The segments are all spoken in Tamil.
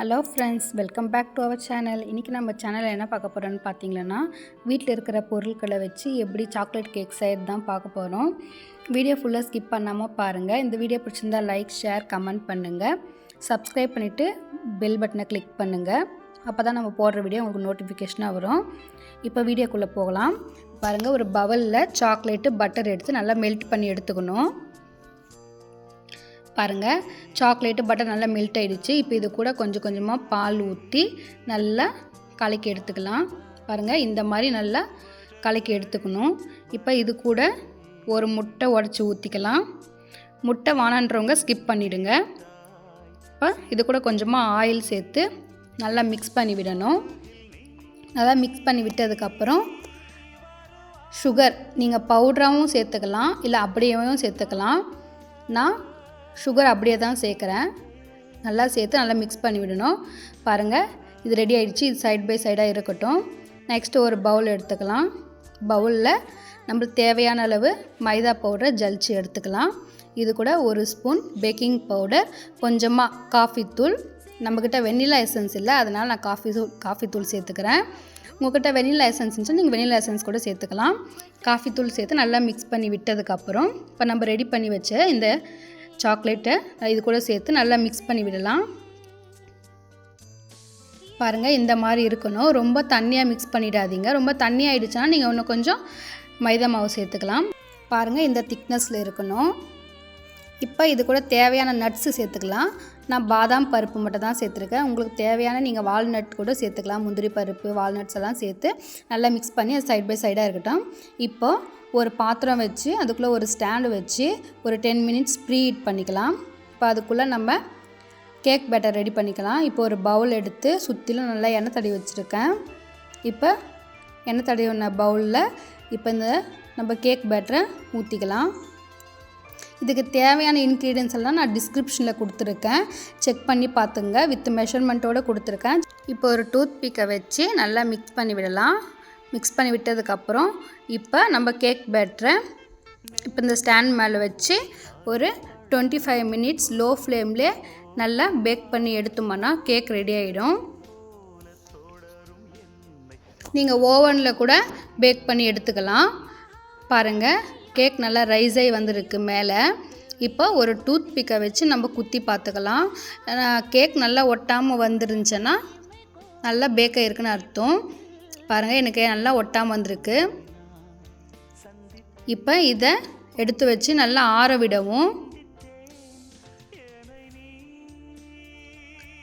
Hello friends, welcome back to our channel. இன்றைக்கி நம்ம சேனலில் என்ன பார்க்க போகிறோன்னு பார்த்தீங்கன்னா, வீட்டில் இருக்கிற பொருட்களை வச்சு எப்படி சாக்லேட் கேக் செய்கிறது தான் பார்க்க போகிறோம். வீடியோ ஃபுல்லாக ஸ்கிப் பண்ணாமல் பாருங்கள். இந்த வீடியோ பிடிச்சிருந்தா லைக், ஷேர், கமெண்ட் பண்ணுங்கள். சப்ஸ்கிரைப் பண்ணிவிட்டு பெல் பட்டனை கிளிக் பண்ணுங்கள். அப்போ தான் நம்ம போடுற வீடியோ உங்களுக்கு நோட்டிஃபிகேஷனாக வரும். இப்போ வீடியோக்குள்ளே போகலாம். பாருங்கள், ஒரு பவுலில் சாக்லேட்டு பட்டர் எடுத்து நல்லா மெல்ட் பண்ணி எடுத்துக்கணும். பாருங்கள், சாக்லேட்டு பட்டர் நல்லா மெல்ட் ஆகிடுச்சு. இப்போ இது கூட கொஞ்சம் கொஞ்சமாக பால் ஊற்றி நல்லா கலக்கி எடுத்துக்கலாம். பாருங்கள், இந்த மாதிரி நல்லா கலக்கி எடுத்துக்கணும். இப்போ இது கூட ஒரு முட்டை உடச்சி ஊற்றிக்கலாம். முட்டை வானான்றவங்க ஸ்கிப் பண்ணிவிடுங்க. இப்போ இது கூட கொஞ்சமாக ஆயில் சேர்த்து நல்லா மிக்ஸ் பண்ணி விடணும். நல்லா மிக்ஸ் பண்ணி விட்டதுக்கப்புறம் சுகர் நீங்கள் பவுடராகவும் சேர்த்துக்கலாம், இல்லை அப்படியேவும் சேர்த்துக்கலாம். நான் சுகர் அப்படியே தான் சேர்க்குறேன். நல்லா சேர்த்து நல்லா மிக்ஸ் பண்ணி விடணும். பாருங்கள், இது ரெடி ஆகிடுச்சு. இது சைட் பை சைடாக இருக்கட்டும். நெக்ஸ்ட்டு ஒரு பவுல் எடுத்துக்கலாம். பவுலில் நம்மளுக்கு தேவையான அளவு மைதா பவுடரை ஜலிச்சு எடுத்துக்கலாம். இது கூட ஒரு ஸ்பூன் பேக்கிங் பவுடர், கொஞ்சமாக காஃபி தூள். நம்மக்கிட்ட வெண்ணிலா எசன்ஸ் இல்லை, அதனால் நான் காஃபி தூள் சேர்த்துக்கிறேன். உங்கள்கிட்ட வெண்ணிலா எசன்ஸ் இருந்துச்சுன்னா நீங்கள் வெண்ணிலா எசன்ஸ் கூட சேர்த்துக்கலாம். காஃபி தூள் சேர்த்து நல்லா மிக்ஸ் பண்ணி விட்டதுக்கப்புறம் இப்போ நம்ம ரெடி பண்ணி வச்ச இந்த சாக்லேட்டை இது கூட சேர்த்து நல்லா மிக்ஸ் பண்ணி விடலாம். பாருங்கள், இந்த மாதிரி இருக்கணும். ரொம்ப தண்ணியாக மிக்ஸ் பண்ணிடாதீங்க. ரொம்ப தண்ணி ஆகிடுச்சுன்னா நீங்கள் இன்னும் கொஞ்சம் மைதா மாவு சேர்த்துக்கலாம். பாருங்கள், இந்த திக்னஸில் இருக்கணும். இப்போ இது கூட தேவையான நட்ஸு சேர்த்துக்கலாம். நான் பாதாம் பருப்பு மட்டும் தான் சேர்த்துருக்கேன். உங்களுக்கு தேவையான நீங்கள் வால்நட் கூட சேர்த்துக்கலாம். முந்திரி பருப்பு, வால்நட்ஸ் எல்லாம் சேர்த்து நல்லா மிக்ஸ் பண்ணி அது சைட் பை சைடாக இருக்கட்டும். இப்போது ஒரு பாத்திரம் வச்சு அதுக்குள்ளே ஒரு ஸ்டாண்டு வச்சு ஒரு 10 மினிட்ஸ் ப்ரீ ஹீட் பண்ணிக்கலாம். இப்போ அதுக்குள்ளே நம்ம கேக் பேட்டர் ரெடி பண்ணிக்கலாம். இப்போ ஒரு பவுல் எடுத்து சுற்றிலும் நல்லா எண்ணெய் தடவி வச்சுருக்கேன். இப்போ எண்ணெய் தடவின பவுலில் இப்போ இந்த நம்ம கேக் பேட்டரை ஊற்றிக்கலாம். இதுக்கு தேவையான இன்க்ரீடியன்ஸ் எல்லாம் நான் டிஸ்கிரிப்ஷனில் கொடுத்துருக்கேன், செக் பண்ணி பார்த்துங்க. வித் மெஷர்மெண்ட்டோடு கொடுத்துருக்கேன். இப்போ ஒரு டூத் பிக்கை வச்சு நல்லா மிக்ஸ் பண்ணி விடலாம். மிக்ஸ் பண்ணி விட்டதுக்கப்புறம் இப்போ நம்ம கேக் பேட்டரை இப்போ இந்த ஸ்டாண்ட் மேலே வச்சு ஒரு 25 மினிட்ஸ் லோ ஃப்ளேம்லே நல்லா பேக் பண்ணி எடுத்தோம்னா கேக் ரெடி ஆகிடும். நீங்கள் ஓவனில் கூட பேக் பண்ணி எடுத்துக்கலாம். பாருங்கள், கேக் நல்லா ரைஸ் ஆகி வந்திருக்கு மேலே. இப்போ ஒரு டூத் பிக்கை வச்சு நம்ம குத்தி பார்த்துக்கலாம். கேக் நல்லா ஒட்டாமல் வந்துருந்துச்சுன்னா நல்லா பேக் ஆகிருக்குன்னு அர்த்தம். பாருங்கள், எனக்கு நல்லா ஒட்டாமல் வந்திருக்கு. இப்போ இதை எடுத்து வச்சு நல்லா ஆற விடவும்.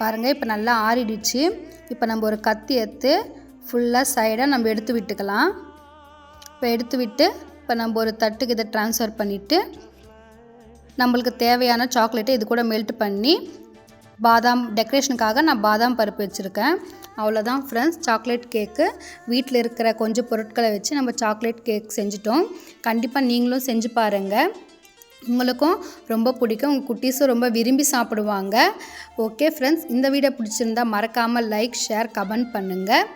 பாருங்கள், இப்போ நல்லா ஆறிடுச்சு. இப்போ நம்ம ஒரு கத்தி எடுத்து ஃபுல்லாக சைடாக நம்ம எடுத்து விட்டுக்கலாம். இப்போ எடுத்து விட்டு இப்போ நம்ம ஒரு தட்டுக்கு இதை ட்ரான்ஸ்ஃபர் பண்ணிவிட்டு நம்மளுக்கு தேவையான சாக்லேட்டை இது கூட மெல்ட் பண்ணி பாதாம் டெக்கரேஷனுக்காக நான் பாதாம் பருப்பு வச்சுருக்கேன். அவ்வளோதான் ஃப்ரெண்ட்ஸ், சாக்லேட் கேக்கு. வீட்டில் இருக்கிற கொஞ்சம் பொருட்களை வச்சு நம்ம சாக்லேட் கேக் செஞ்சிட்டோம். கண்டிப்பாக நீங்களும் செஞ்சு பாருங்கள். உங்களுக்கும் ரொம்ப பிடிக்கும். உங்கள் குட்டீஸும் ரொம்ப விரும்பி சாப்பிடுவாங்க. ஓகே ஃப்ரெண்ட்ஸ், இந்த வீடியோ பிடிச்சிருந்தா மறக்காமல் லைக், ஷேர், கமெண்ட் பண்ணுங்கள்.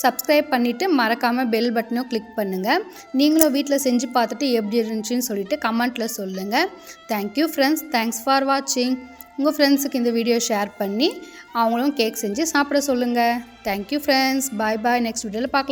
சப்ஸ்கிரைப் பண்ணிவிட்டு மறக்காமல் பெல் பட்டனும் கிளிக் பண்ணுங்கள். நீங்களும் வீட்டில் செஞ்சு பார்த்துட்டு எப்படி இருந்துச்சுன்னு சொல்லிவிட்டு கமெண்ட்டில் சொல்லுங்கள். தேங்க்யூ ஃப்ரெண்ட்ஸ், தேங்க்ஸ் ஃபார் வாட்சிங். உங்கள் ஃப்ரெண்ட்ஸுக்கு இந்த வீடியோ ஷேர் பண்ணி அவங்களும் கேக் செஞ்சு சாப்பிட சொல்லுங்கள். தேங்க்யூ ஃப்ரெண்ட்ஸ், பாய் பாய். நெக்ஸ்ட் வீடியோவில் பார்க்கலாம்.